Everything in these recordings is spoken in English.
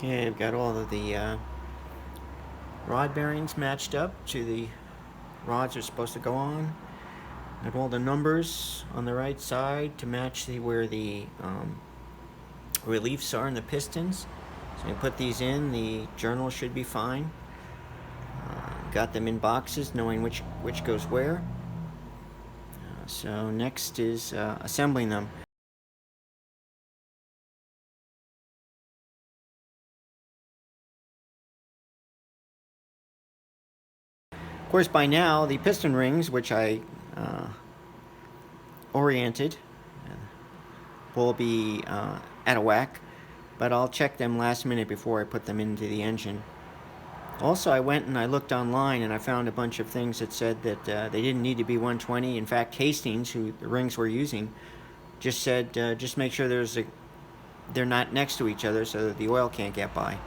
Okay, I've got all of the rod bearings matched up to the rods are supposed to go on. Got all the numbers on the right side to match where the reliefs are in the pistons. So you put these in, the journal should be fine. Got them in boxes, knowing which goes where. So next is assembling them. Of course, by now the piston rings, which I oriented, will be out of whack, but I'll check them last minute before I put them into the engine. Also, I went and I looked online and I found a bunch of things that said that they didn't need to be 120. In fact, Hastings, who the rings we're using, just said just make sure they're not next to each other so that the oil can't get by.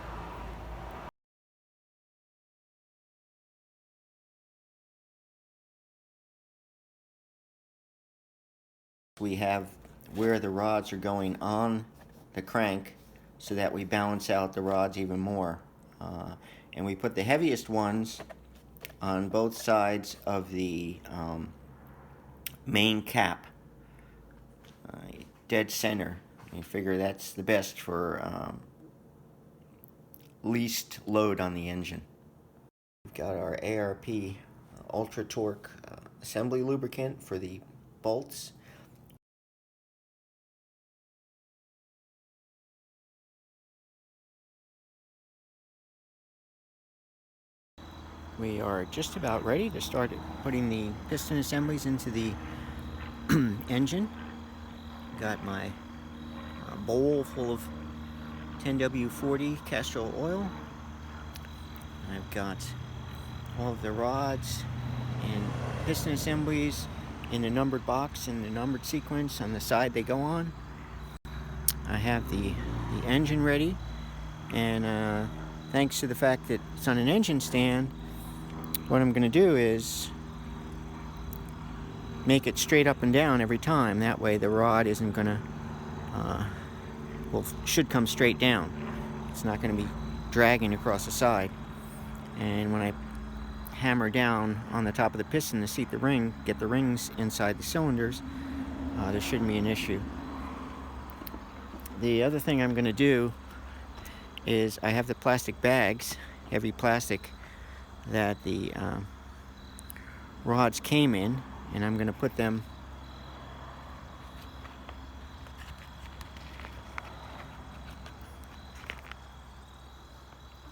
We have where the rods are going on the crank so that we balance out the rods even more. And we put the heaviest ones on both sides of the main cap, dead center. You figure that's the best for least load on the engine. We've got our ARP Ultra Torque assembly lubricant for the bolts. We are just about ready to start putting the piston assemblies into the engine. Got my bowl full of 10W40 Castrol oil. I've got all of the rods and piston assemblies in the numbered box in the numbered sequence on the side they go on. I have the engine ready, and thanks to the fact that it's on an engine stand, what I'm going to do is make it straight up and down every time. That way the rod isn't going to, should come straight down. It's not going to be dragging across the side. And when I hammer down on the top of the piston to seat the ring, get the rings inside the cylinders, there shouldn't be an issue. The other thing I'm going to do is I have the plastic bags, heavy plastic, that the rods came in, and I'm going to put them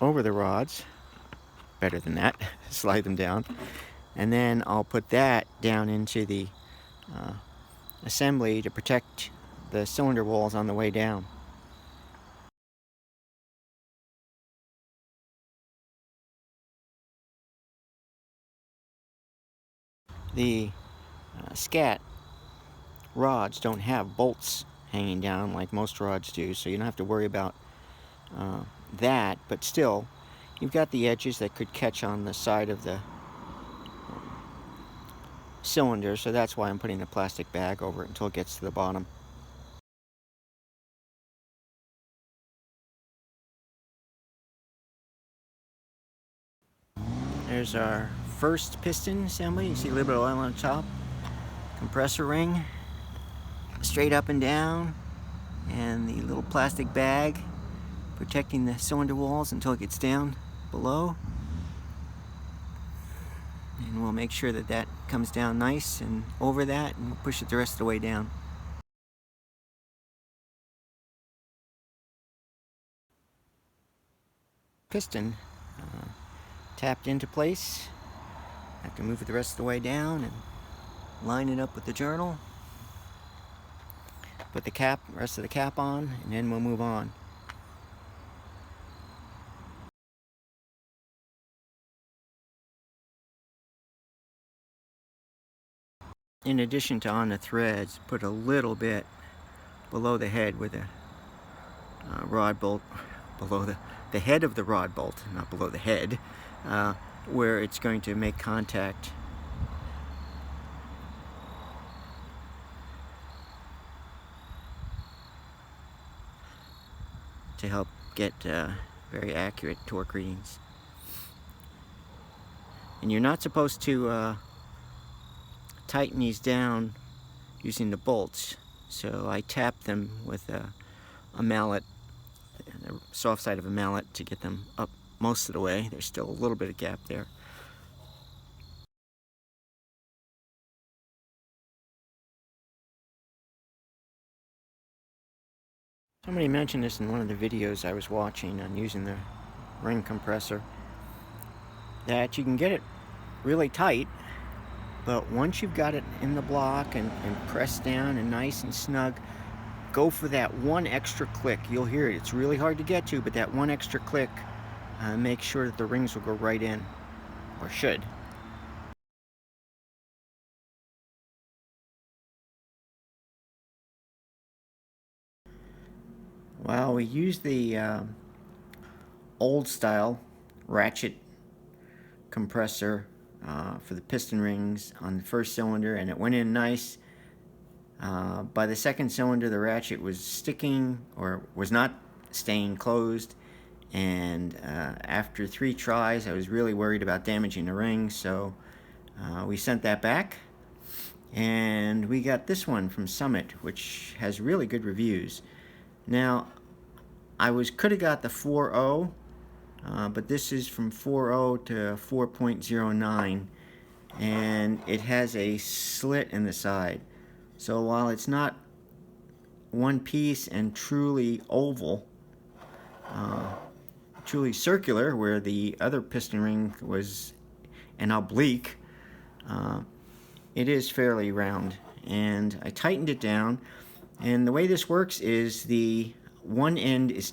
over the rods. Better than that. Slide them down, and then I'll put that down into the assembly to protect the cylinder walls on the way down. The Scat rods don't have bolts hanging down like most rods do, so you don't have to worry about that, but still you've got the edges that could catch on the side of the cylinder, so that's why I'm putting the plastic bag over it until it gets to the bottom. There's our first piston assembly. You see a little bit of oil on the top, compressor ring, straight up and down, and the little plastic bag protecting the cylinder walls until it gets down below. And we'll make sure that that comes down nice and over that, and we'll push it the rest of the way down. Piston tapped into place. Have to move it the rest of the way down and line it up with the journal. Put the rest of the cap on, and then we'll move on. In addition to on the threads, put a little bit below the head with a rod bolt, below the head of the rod bolt, not below the head, where it's going to make contact to help get very accurate torque readings. And you're not supposed to tighten these down using the bolts. So I tap them with a mallet, the soft side of a mallet, to get them up most of the way. There's still a little bit of gap there. Somebody mentioned this in one of the videos I was watching on using the ring compressor, that you can get it really tight, but once you've got it in the block and pressed down and nice and snug, go for that one extra click. You'll hear it. It's really hard to get to, but that one extra click makes sure that the rings will go right in, or should. Well, we used the old style ratchet compressor for the piston rings on the first cylinder, and it went in nice. By the second cylinder, the ratchet was sticking, or was not staying closed, and after 3 tries I was really worried about damaging the ring, so we sent that back, and we got this one from Summit, which has really good reviews. Now, I could have got the 4.0, but this is from 4.0 to 4.09, and it has a slit in the side. So while it's not one piece and truly oval, truly circular, where the other piston ring was an oblique, it is fairly round. And I tightened it down, and the way this works is the one end is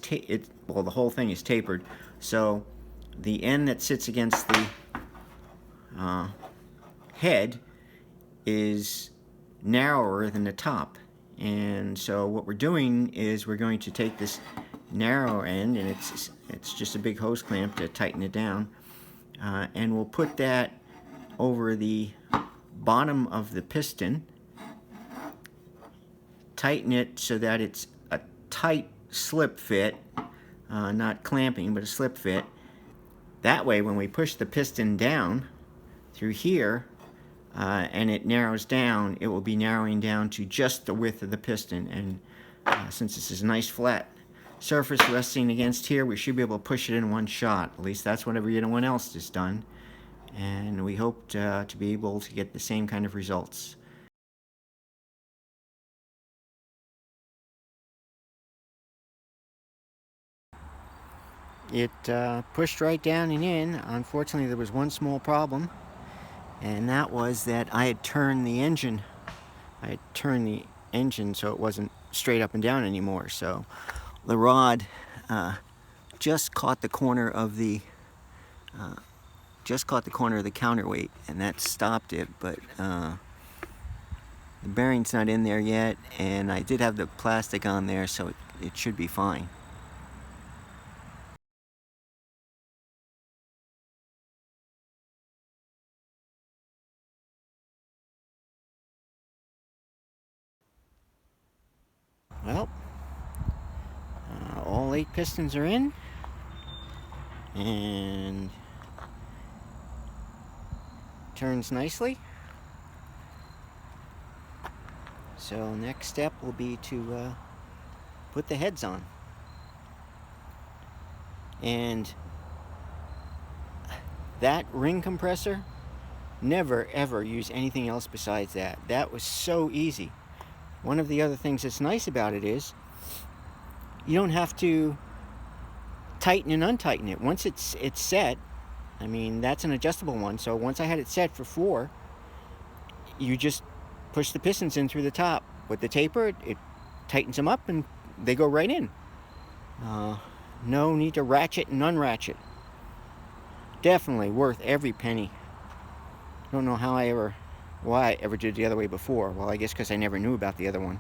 well, the whole thing is tapered, so the end that sits against the head is narrower than the top. And so what we're doing is we're going to take this narrow end, and it's just a big hose clamp to tighten it down, and we'll put that over the bottom of the piston, tighten it so that it's a tight slip fit, not clamping, but a slip fit. That way, when we push the piston down through here, and it narrows down, it will be narrowing down to just the width of the piston. And since this is a nice flat surface resting against here, we should be able to push it in one shot. At least that's what everyone else has done, and we hope to be able to get the same kind of results. It pushed right down and in. Unfortunately, there was one small problem, and that was that I had turned the engine. So it wasn't straight up and down anymore. So the rod just caught the corner of the counterweight, and that stopped it. But the bearing's not in there yet, and I did have the plastic on there, so it should be fine. Well, all 8 pistons are in, and turns nicely. So next step will be to put the heads on. And that ring compressor, never ever use anything else besides that. That was so easy. One of the other things that's nice about it is you don't have to tighten and untighten it. Once it's set, I mean, that's an adjustable one, so once I had it set for 4, you just push the pistons in through the top. With the taper, it tightens them up and they go right in. No need to ratchet and unratchet. Definitely worth every penny. Don't know why I ever did it the other way before. Well, I guess because I never knew about the other one.